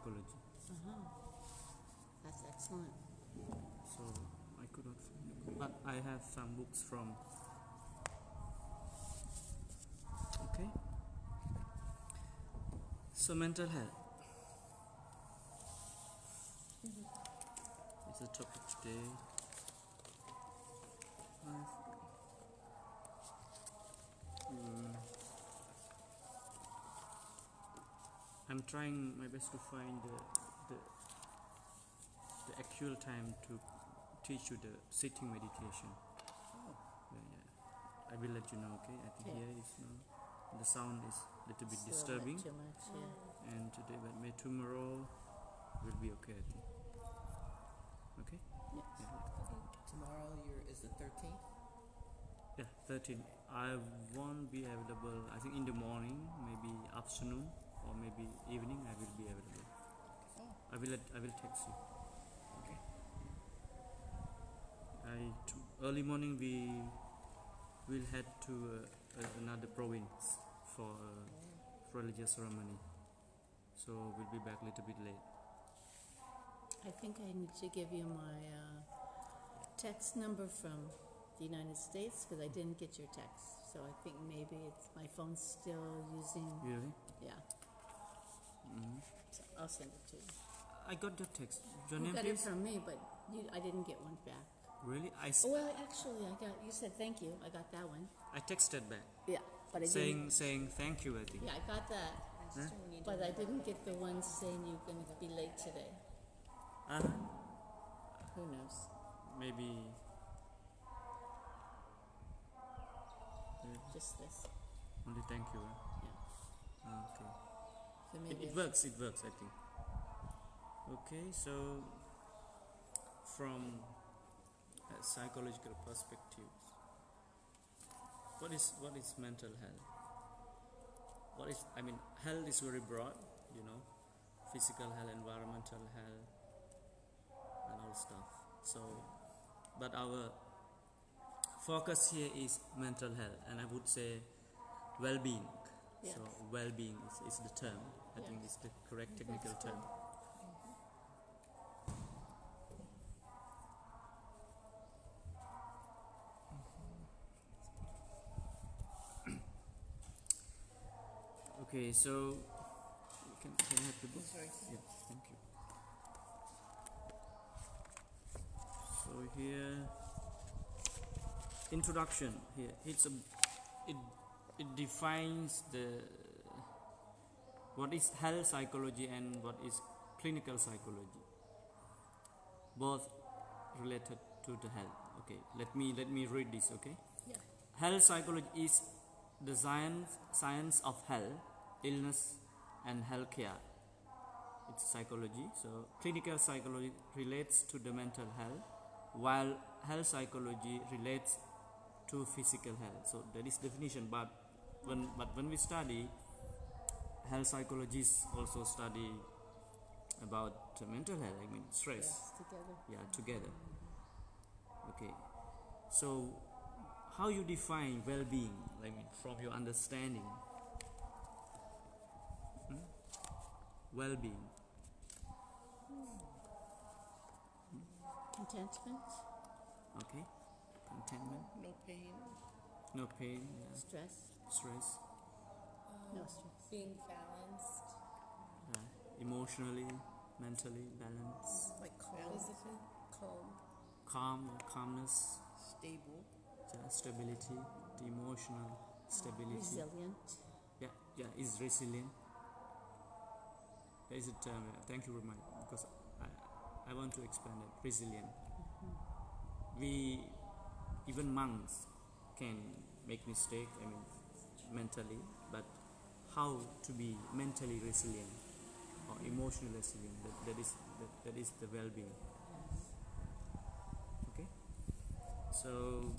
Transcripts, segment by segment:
psychology. That's excellent. So I could not find it, but I have some books from. Okay. So mental health. It's the topic today. I'm trying my best to find the actual time to teach you the sitting meditation. Yeah. I will let you know. Okay. I think here is now the sound is a little bit disturbing. Too much, And today, but maybe tomorrow will be okay. I think. Okay. Yes. Tomorrow is the 13th? Yeah, 13. I won't be available. I think in the morning, maybe afternoon, or maybe evening. I will be available. Oh. I will text you. Okay. Early morning we will head to another province for religious ceremony. So we'll be back a little bit late. I think I need to give you my text number from the United States because I didn't get your text. So I think maybe it's my phone's still using. Really? Yeah. So I'll send it to you. I got your text. Your You name, got please? it from me, but I didn't get one back. Really? Oh, well, actually, you said thank you. I got that one. I texted back. Yeah, but I didn't. Saying thank you, I think. Yeah, I got that. Huh? But I didn't get the one saying you're going to be late today. Who knows? Maybe. Just this. Only thank you. Yeah. Okay. So maybe It works, I think. Okay, so from a psychological perspective, what is mental health? Health is very broad, physical health, environmental health, and all stuff. So, but our focus here is mental health, and I would say well-being. Yes. So well-being is the term. I think Yes. it's the correct technical term. Okay, so can I have the book? Sorry. Yes, thank you. So here, introduction. Here, it defines what is health psychology and what is clinical psychology. Both related to the health. Okay, let me read this. Okay. Yeah. Health psychology is the science of health, illness, and healthcare. It's psychology. So clinical psychology relates to the mental health, while health psychology relates to physical health. So that is definition. But when we study, health psychologists also study about mental health. I mean stress. Yes, together. Yeah, together. Okay. So how you define well-being? I mean, from your understanding. Well-being. Contentment, Okay. Contentment. No pain. No pain. Yeah. stress, Stress. no stress. Being balanced, Emotionally, mentally balanced. Like calm. physically calm. Calm or calmness. Stable. Stability. The emotional stability. Resilient. Yeah, is resilient. There is a term. Thank you very much, because I want to expand it. Resilient. Even monks can make mistake. I mean, mentally, but how to be mentally resilient or emotionally resilient? That is the well-being. Okay. So.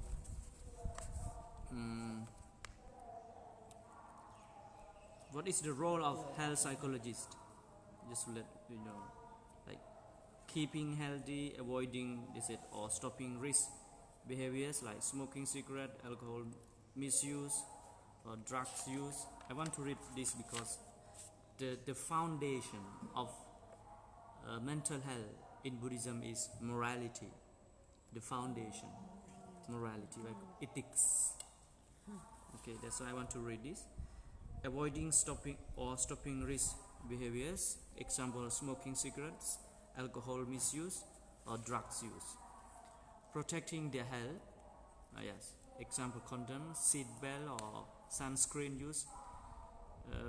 What is the role of health psychologist? Just to let you know, like keeping healthy, avoiding or stopping risk behaviors like smoking cigarette, alcohol misuse, or drugs use. I want to read this because the foundation of mental health in Buddhism is morality, the foundation. Morality, like ethics. Okay, that's why I want to read this. Avoiding stopping risk behaviors, example smoking cigarettes, alcohol misuse, or drugs use. Protecting their health, yes, example condom, seat belt, or sunscreen use,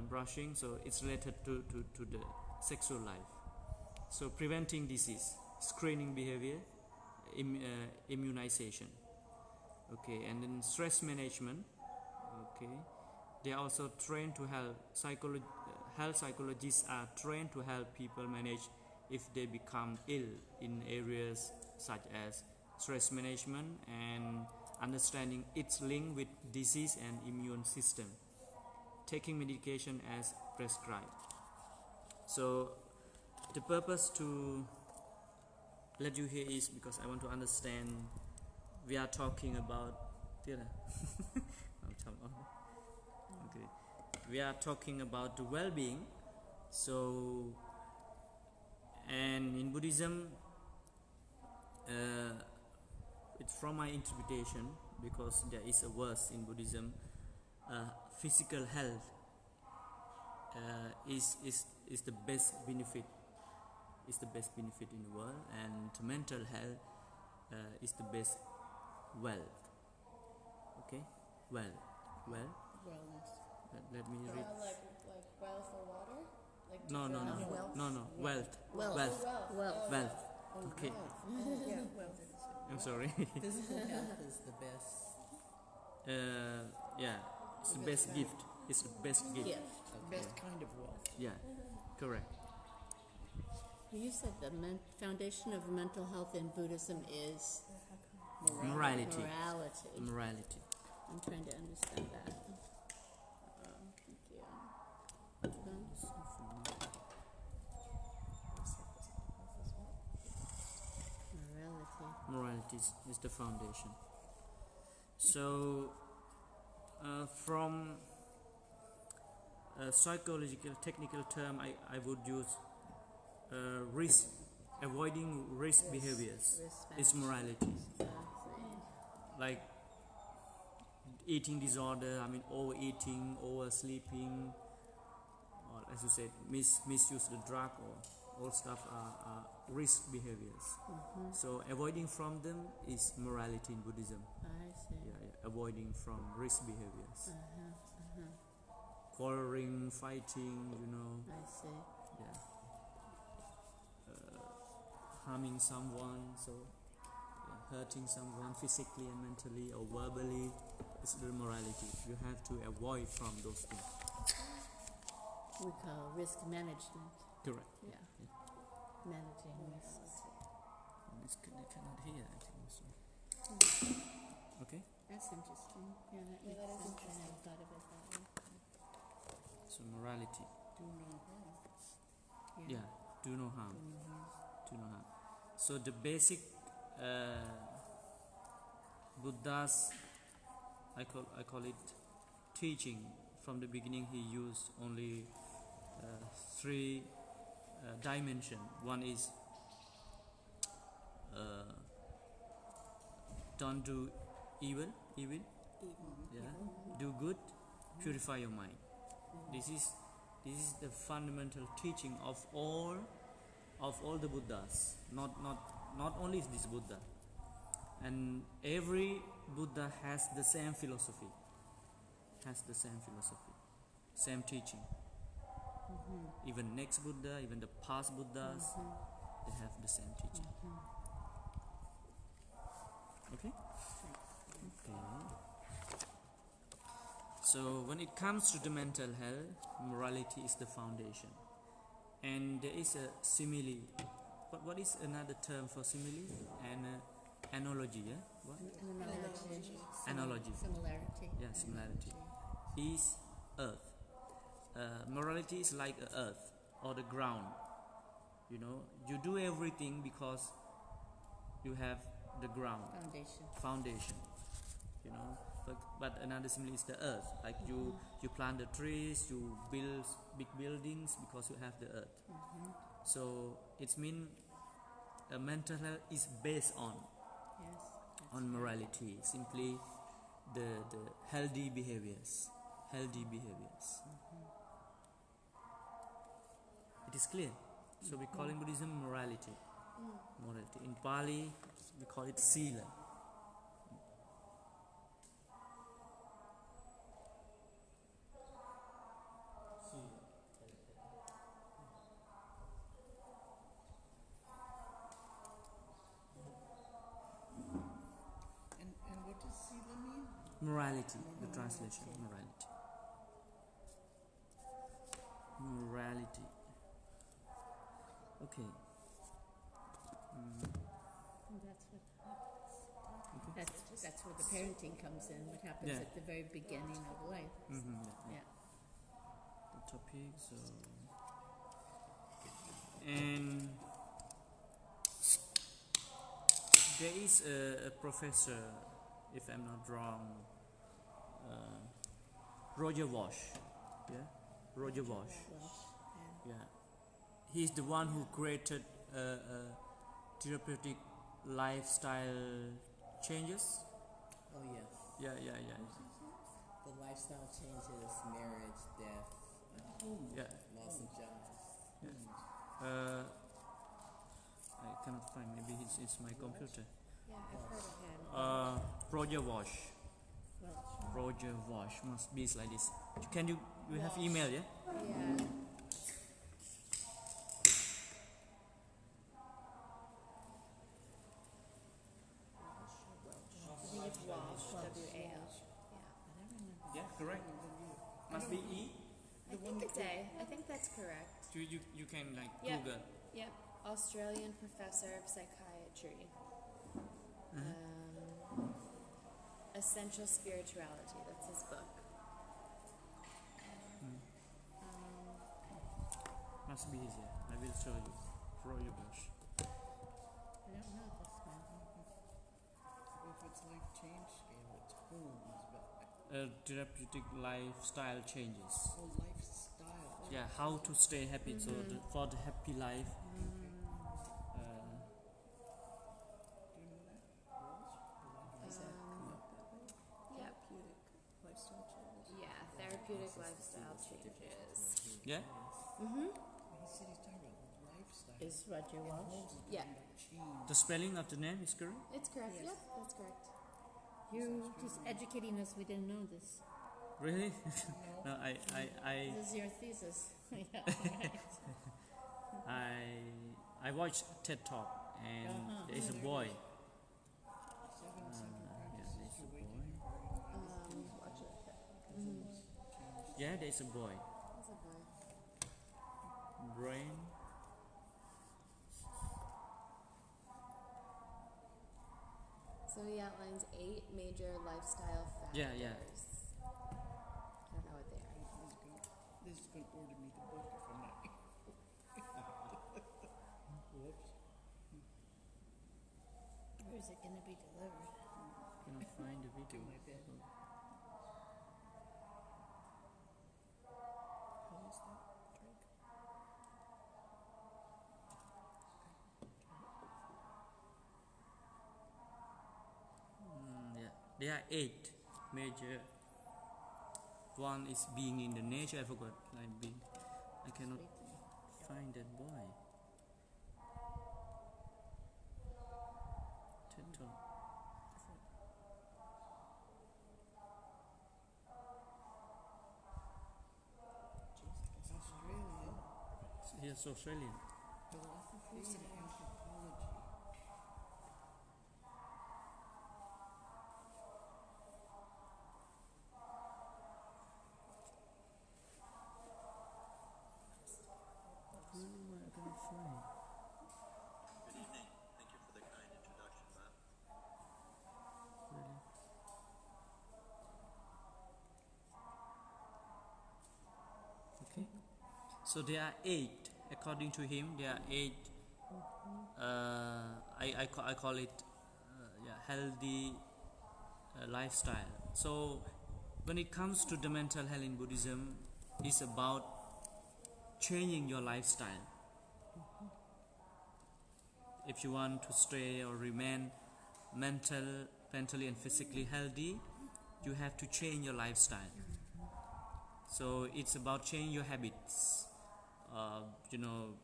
brushing, so it's related to the sexual life. So preventing disease, screening behavior, immunization. Okay, and then stress management. Okay, they are also trained to help health psychologists are trained to help people manage if they become ill in areas such as stress management and understanding its link with disease and immune system, taking medication as prescribed. So the purpose to let you hear is because I want to understand. We are talking about okay. We are talking about the well-being. So, and in Buddhism, it's from my interpretation because there is a verse in Buddhism. Physical health is the best benefit. Is the best benefit in the world, and mental health is the best wealth. Okay, wealth. Wellness. Let me read. Like well for water? Like to No, drown? wealth. Wealth. Wealth. Wealth. Wealth. Oh, Okay. wealth. Yeah, wealth. I'm sorry. Physical health is the best. Yeah, it's the best gift. It's the best gift. Gift. Best kind of wealth. Yeah, correct. You said the foundation of mental health in Buddhism is Morality. morality. I'm trying to understand that. Thank you. Morality. Morality is the foundation. So, from a psychological technical term, I would use avoiding risk behaviors is morality. Like eating disorder, overeating, oversleeping, or as you said, misuse the drug, or all stuff are risk behaviors. So avoiding from them is morality in Buddhism. I see. Yeah, avoiding from risk behaviors. Quarreling, fighting, I see. yeah. Harming someone, so hurting someone physically and mentally or verbally is the morality. You have to avoid from those things. We call risk management. Correct. Yeah. Managing risks. They cannot hear, I think. So. Okay? That's interesting. Yeah, that makes that is sense. I never thought of it that way. So morality. Do no harm. Yeah. Do no harm. Do no harm. Do no harm. So the basic Buddha's, I call it teaching. From the beginning, he used only three dimensions. One is don't do evil. Yeah. Do good. Purify your mind. This is the fundamental teaching of all the Buddhas. Not only this Buddha. And every Buddha has the same philosophy. Same teaching. Even next Buddha, even the past Buddhas, they have the same teaching. Okay? So when it comes to the mental health, morality is the foundation. And there is a simile. What is another term for simile? Analogy, yeah? What? Analogy. Similarity. Yeah, similarity. Is earth. Morality is like a earth or the ground. You do everything because you have the ground. Foundation. But another simile is the earth. Like you plant the trees, you build big buildings because you have the earth. So it means mental health is based on Yes. morality, simply the healthy behaviors. It is clear. So we call in Buddhism morality. In Pali we call it sila. And what does sila mean? Morality, the translation, morality. Okay. And that's what happens. That's where the parenting comes in. What happens Yeah. at the very beginning of life. Yeah. The topic, so and there is a professor, if I'm not wrong, Roger Wash. Yeah, Roger Wash. Yeah, he's the one who created therapeutic lifestyle changes. Oh, yes. Yeah. The lifestyle changes, marriage, death, Yeah. loss of job. I cannot find. Maybe it's my computer. Yeah, I've heard of him. Roger Wash. Well, Roger Wash must be like this. Can you have email? Yeah. Yeah. I think it's Walsh, W-A-L. Yeah. Yeah, correct. Must be E. I think it's A. I think that's correct. You can like Yep. Google. Yep. Australian professor of psychiatry. Essential Spirituality. That's his book. Must be easier. I will show you. Roger Wash. I don't know this one. If it's life change scale, it's homes, but Therapeutic lifestyle changes. lifestyle. Yeah, how to stay happy. So for the happy life. Do you know that? Does that come up that way? Yep. Therapeutic lifestyle changes. Yeah. Therapeutic lifestyle changes. Yeah. He said he's talking about lifestyle. Is Roger Walsh? Homes are Yeah. talking about change. The spelling of the name is correct. It's correct. Yes. Yep. That's correct. You're just educating us. We didn't know this. Really? No, I This is your thesis. Yeah, right. I watched TED Talk and there is a boy. Seven simple Yeah, practices there's to a awaken boy. your heart and mind. Watch it. Change. Yeah, there is a boy. That's a boy. Brain. So he outlines 8 major lifestyle factors. Yeah. I don't know what they are. This is going to order me the book if I'm not. Whoops. Where is it going to be delivered? Cannot find the video. My bed. How is that? Drink. Yeah, there are 8 major. One is being in the nature. I forgot. Like being. I cannot find that boy. TED Talk. It's Australian. He's Australian. Philosophy and anthropology. Who am I gonna find? Good evening. Thank you for the kind introduction, Bob. Really? Okay. So there are 8. According to him, there are 8. I call it healthy lifestyle. So when it comes to the mental health in Buddhism, it's about changing your lifestyle. if you want to stay or remain mentally and physically healthy, you have to change your lifestyle. So it's about changing your habits. You know,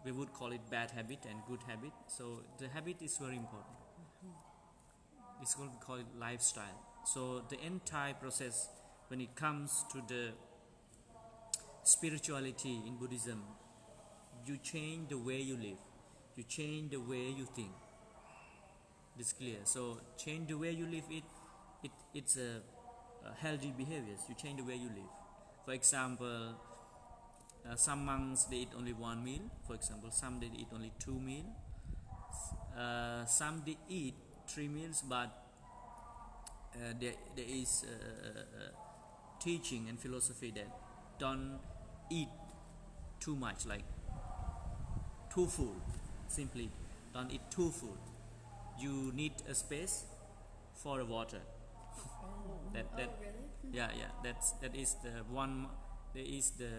we would call it bad habit and good habit. So the habit is very important. It's going to call it lifestyle. So the entire process, when it comes to the spirituality in Buddhism, you change the way you live, you change the way you think. It's clear. So change the way you live. It's a healthy behaviors. You change the way you live. For example, some monks they eat only one meal. For example, some they eat only 2 meals. Some they eat 3 meals, but there is teaching and philosophy that don't eat too much, like too full. Simply, don't eat too full. You need a space for water. that Oh, really? yeah, that is the one. There is the,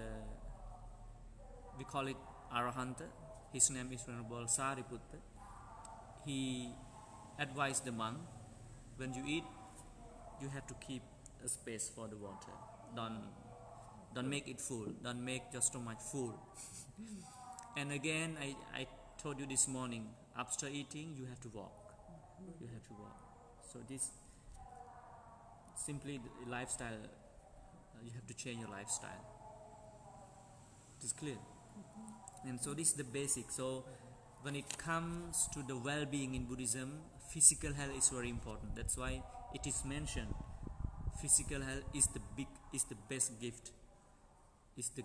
we call it Arahanta. His name is Venerable Sariputta. He advised the monk, when you eat, you have to keep a space for the water. Don't make it full. Don't make just too much full. And again, I told you this morning, after eating, you have to walk. You have to walk. So this simply the lifestyle. You have to change your lifestyle. It is clear. And so this is the basic. So when it comes to the well-being in Buddhism, physical health is very important. That's why it is mentioned. Physical health is the best gift. Is the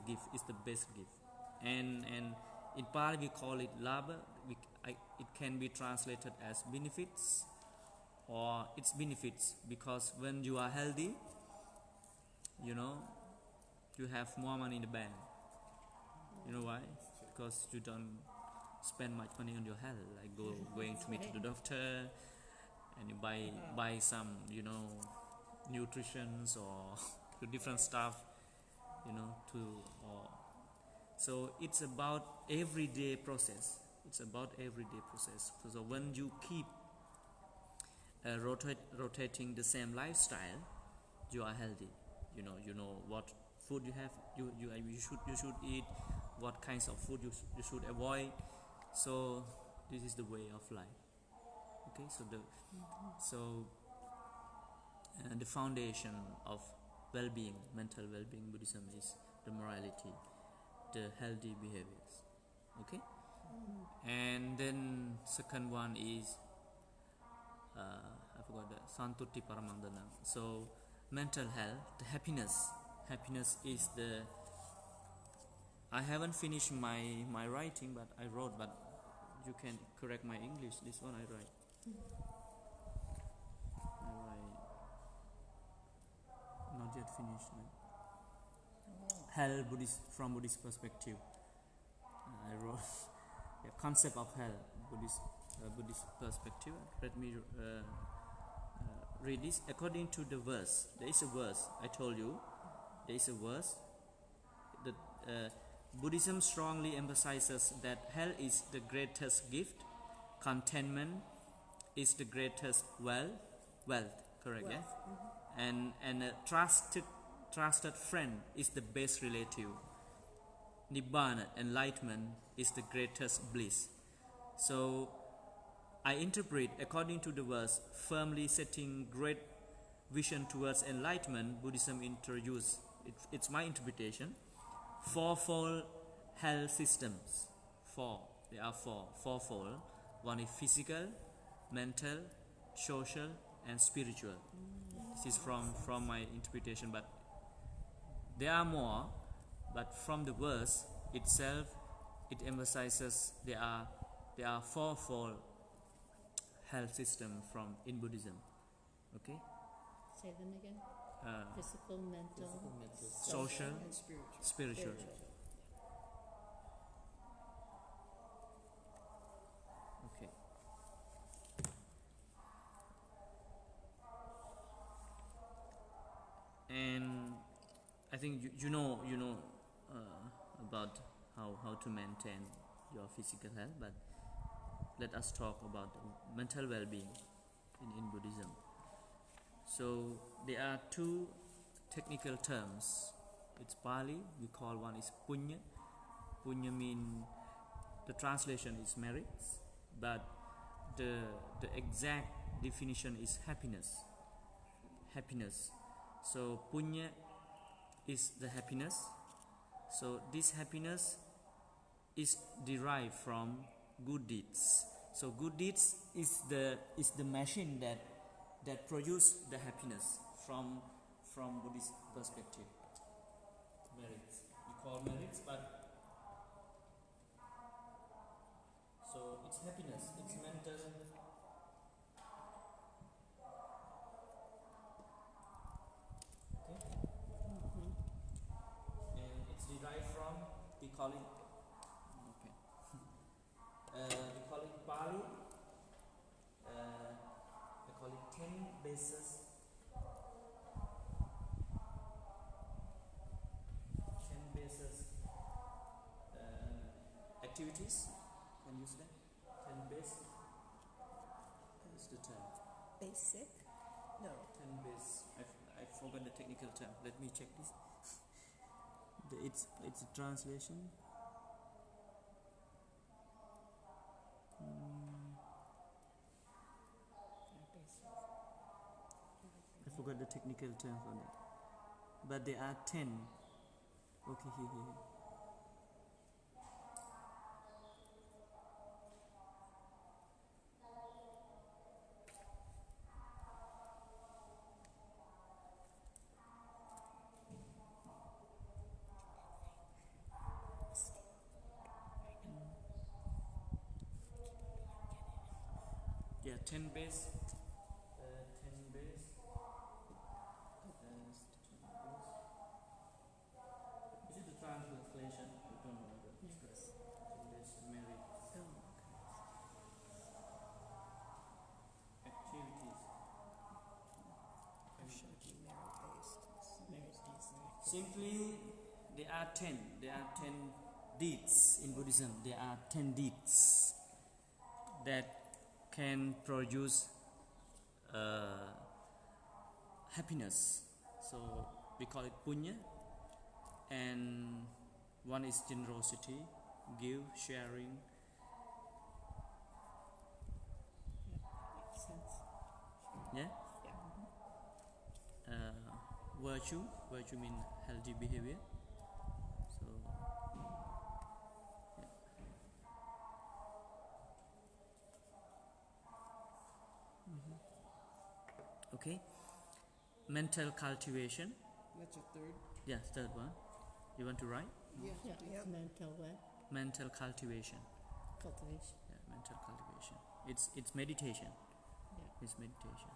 best gift. And in Pali we call it labha. It can be translated as benefits, or it's benefits, because when you are healthy, you know, you have more money in the bank. You know why? Because you don't spend much money on your health, like going to meet the doctor, and you buy some, you know, nutritions or different stuff, you know, so it's about everyday process. It's about everyday process. So when you keep rotating the same lifestyle, you are healthy. You know what food you have. You should eat. What kinds of food you should avoid. So this is the way of life. Okay. So the foundation of well-being, mental well-being, Buddhism is the morality, the healthy behaviors. Okay. And then second one is I forgot that, Santutti Paramandana. So mental health, the happiness. Happiness is the, I haven't finished my writing, but I wrote, but you can correct my English. This one I write. Not yet finished. Hell, from Buddhist perspective. I wrote the concept of hell, Buddhist perspective. Let me read this. According to the verse, there is a verse. I told you, there is a verse. That Buddhism strongly emphasizes that hell is the greatest gift, contentment is the greatest wealth. Correct? Yeah. And a trusted friend is the best relative. Nibbana, enlightenment, is the greatest bliss. So I interpret according to the verse, firmly setting great vision towards enlightenment. Buddhism introduced, it's my interpretation, fourfold health systems. There are fourfold. One is physical, mental, social, and spiritual. This is from my interpretation, but there are more. But from the verse itself, it emphasizes there are fourfold health system in Buddhism. Okay. Say them again. Physical, mental, Social, And spiritual. Okay. And I think you know about how to maintain your physical health, but let us talk about mental well-being in Buddhism. So there are two technical terms. It's Pali, we call one is punya. Punya mean, the translation is merits, but the exact definition is happiness. Happiness. So punya is the happiness. So this happiness is derived from good deeds. So good deeds is the machine that produce the happiness from Buddhist perspective. Merits. We call merits, but so it's happiness, it's mental. Okay. And it's derived from, we call it, okay. We call it Pali. We call it 10 bases. 10 bases activities. Can use that. 10 base. What's the term? Basic? No. 10 base. I forgot the technical term. Let me check this. It's a translation. I forgot the technical term for that. But there are 10. Okay, here. Yeah, 10 base. 10 base. Is it the translation? I don't know the express. 10 base merit activities. Simply, there are 10. There are 10 deeds in Buddhism. There are 10 deeds that can produce happiness. So we call it punya. And one is generosity, give, sharing. Makes sense. Yeah. Virtue means healthy behavior. So yeah. Okay. Mental cultivation. That's your third? Yeah, third one. You want to write? Yes, Yeah, please. it's mental what? Mental cultivation. Cultivation. Yeah, mental cultivation. It's meditation. Yeah. It's meditation.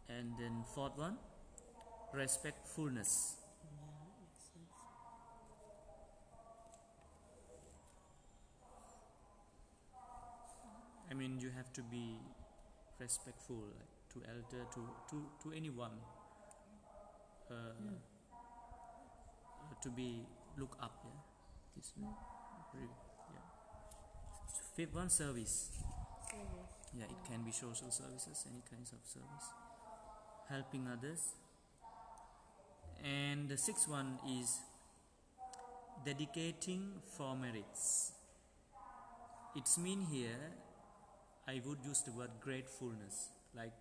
And then fourth one, respectfulness. Yeah, that makes sense. I mean, you have to be respectful, like to elder, to anyone. To be look up. Yeah. This yeah. Fifth one, service. Service. Yeah, it can be social services, any kinds of service, helping others. And the sixth one is dedicating for merits. It's mean here, I would use the word gratefulness. Like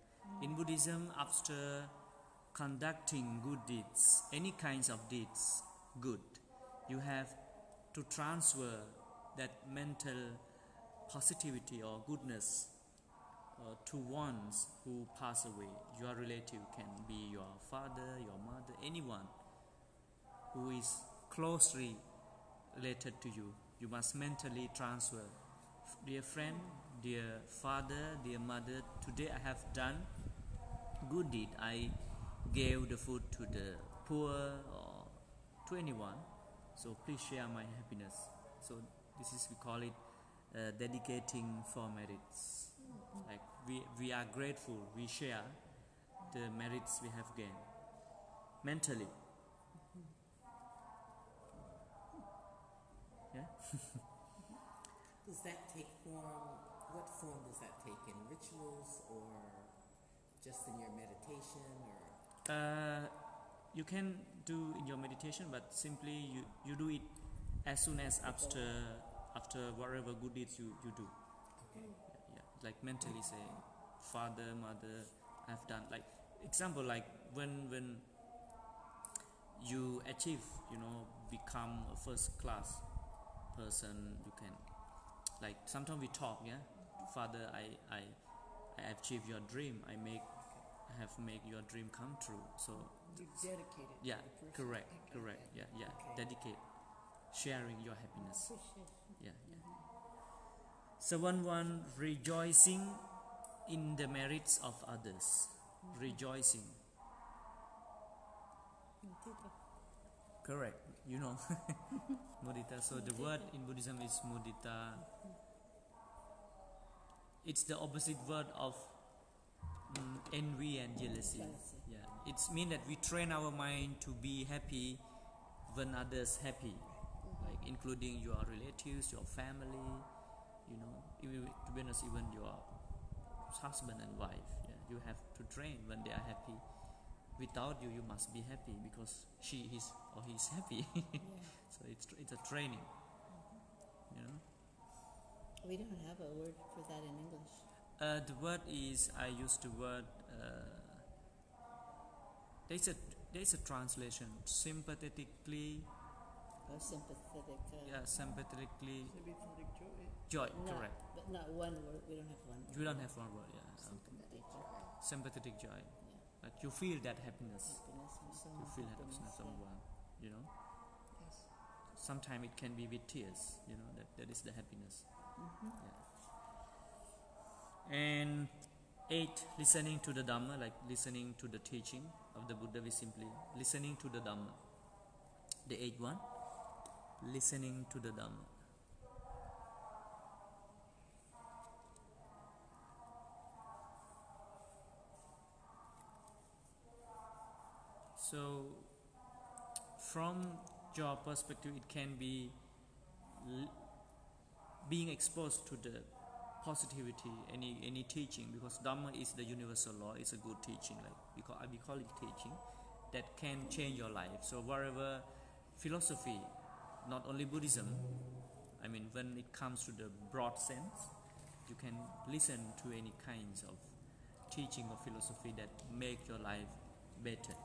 in Buddhism, after conducting good deeds, any kinds of deeds, good, you have to transfer that mental positivity or goodness to ones who pass away. Your relative can be your father, your mother, anyone who is closely related to you. You must mentally transfer. Dear friend, dear father, dear mother, today I have done good deed. I gave the food to the poor or to anyone. So please share my happiness. So this is, we call it dedicating for merits. Like we are grateful, we share the merits we have gained mentally. Yeah. Does that take form? What form does that take in rituals or just in your meditation or? You can do in your meditation, but simply you do it as soon as after whatever good deeds you do. Okay. Yeah, like mentally say, Father, Mother, I've done. Like example, like when you achieve, become a first class person, you can, like sometimes we talk, yeah, Father, I achieve your dream, I have make your dream come true. So You dedicate it yeah, to the person. correct, Okay. yeah, Okay. dedicate, sharing your happiness. Appreciation. Yeah. 7.1 rejoicing in the merits of others. Rejoicing. Correct. Mudita. So the word in Buddhism is mudita. It's the opposite word of envy and jealousy. Yeah. It's mean that we train our mind to be happy when others happy, like including your relatives, your family, even, to be honest, even your husband and wife. Yeah, you have to train when they are happy. Without you, you must be happy because she is or he is happy. So it's a training. We don't have a word for that in English. The word is, I use the word. There's a translation. Sympathetically. Or sympathetic. Sympathetically. Sympathetic Joy. joy. Correct. But not one word. We don't have one. We don't have one word. Yeah. Sympathetic joy. Sympathetic joy. Yeah. Like you feel that happiness. Happiness from someone. You feel happiness from someone. Yes. Sometimes it can be with tears. That is the happiness. Mm-hmm. Yeah. And 8, listening to the Dhamma, like listening to the teaching of the Buddha, we simply listening to the Dhamma. The 8th one, listening to the Dhamma. So, from your perspective, it can be being exposed to the positivity, any teaching, because Dhamma is the universal law. It's a good teaching, like we call it teaching that can change your life. So wherever philosophy, not only Buddhism, when it comes to the broad sense, you can listen to any kinds of teaching or philosophy that make your life better.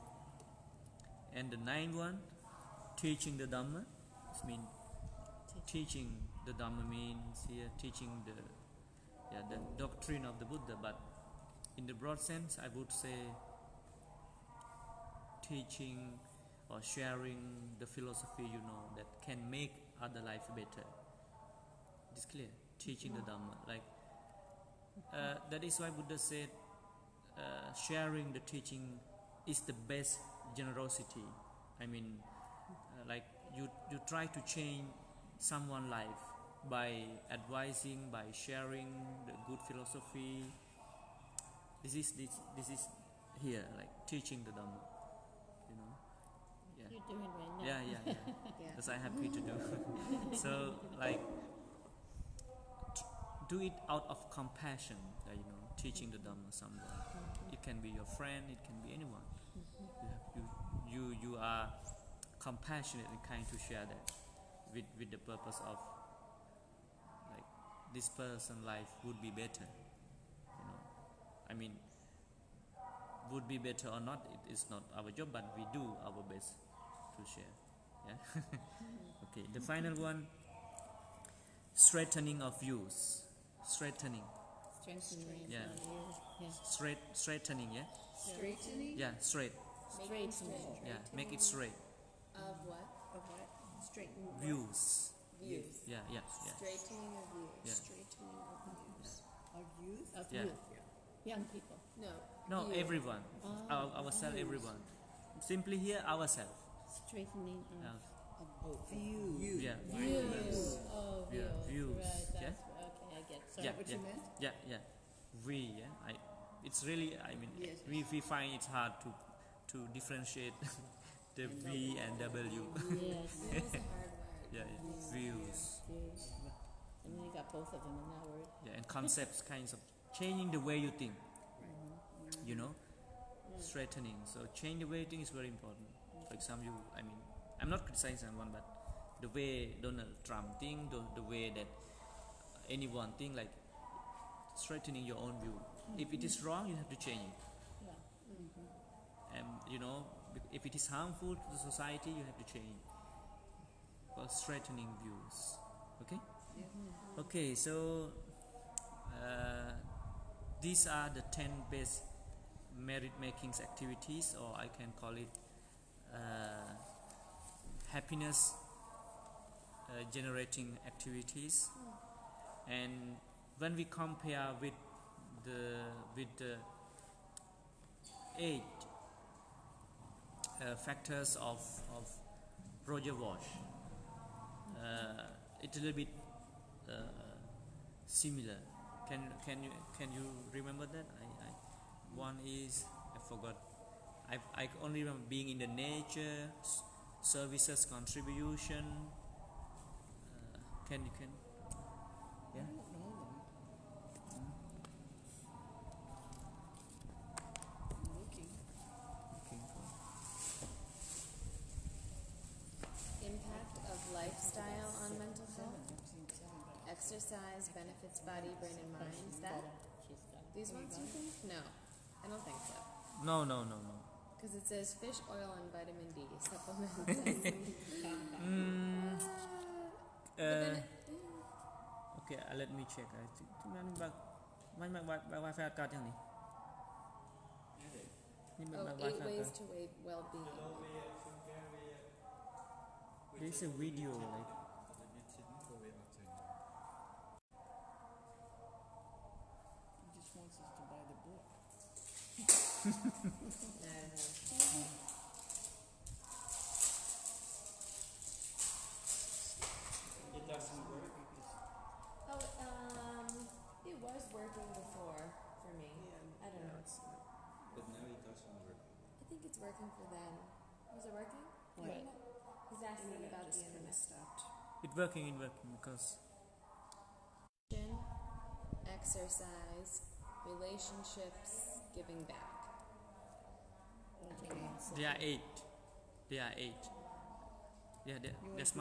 And the 9th one, teaching the Dhamma, it means teaching the Dhamma means here teaching the doctrine of the Buddha, but in the broad sense I would say teaching or sharing the philosophy that can make other life better. It's clear. Teaching the Dhamma, like that is why Buddha said sharing the teaching is the best generosity. Like you try to change someone's life by advising, by sharing the good philosophy. This is here, like teaching the Dhamma. Yeah. You're doing right now. Yeah. That's I'm happy to do. So like do it out of compassion. Teaching the Dhamma someone. It can be your friend. It can be anyone. You are compassionate and kind to share that with the purpose of like this person's life would be better. Would be better or not, it is not our job, but we do our best to share. Yeah. Okay. The final one, straightening of views. Straightening. Strengthening. Yeah. Yeah. Straightening. Yeah. Straightening? Yeah. Straight. Making Straightening. Yeah. Make it straight. Of what? Of what? Straighten. Views. Views. Yeah. Straightening of views. Yeah. Straightening of views. Of youth? Of Yeah. youth. Young people. No. No, view. everyone. Ourselves, everyone. Simply here, ourselves. Straightening of View. Yeah. views. Oh, Yeah, views. Right, that's Yeah. okay, I get it. Sorry. Yeah. What you meant? Yeah. We. Yeah. It's really. Yes. We find it hard to differentiate the V and W. Yes. View is a hard word. Yeah. Views. Views. And then you got got both of them in that word. Yeah, and concepts, kinds of changing the way you think. You know, straightening. So change the way you think is very important. For example, I'm not criticizing someone, but the way Donald Trump think, the way that anyone think, like straightening your own view. If it is wrong, you have to change it. Yeah. And you know, if it is harmful to the society, you have to change it. For straightening views. Okay? Okay, so these are the 10 best merit making activities, or I can call it happiness generating activities. And when we compare with the 8 factors of Roger Wash, it's a little bit similar. Can you remember that? One is, I forgot. I only remember being in the nature, services, contribution. Yeah. I don't know them. I'm looking. Impact of lifestyle on mental health. I've seen 7, but Exercise benefits body, brain, and mind. Is that She's got it. these ones? You think? No, I don't think so. No. Because it says fish oil and vitamin D supplements. But then Okay, let me check. I think my Wi-Fi card yang ni. Ni my 8 Wi-Fi ways card. to well-being. There is a video like. he just wants us to buy the book. It doesn't work. It was working before for me. I don't know. But now it doesn't work. I think it's working for them. Was it working? What? He's asking about the Just kind of internet. stopped. It's working because Exercise, relationships, giving back. Okay. there are 8. Yeah, there's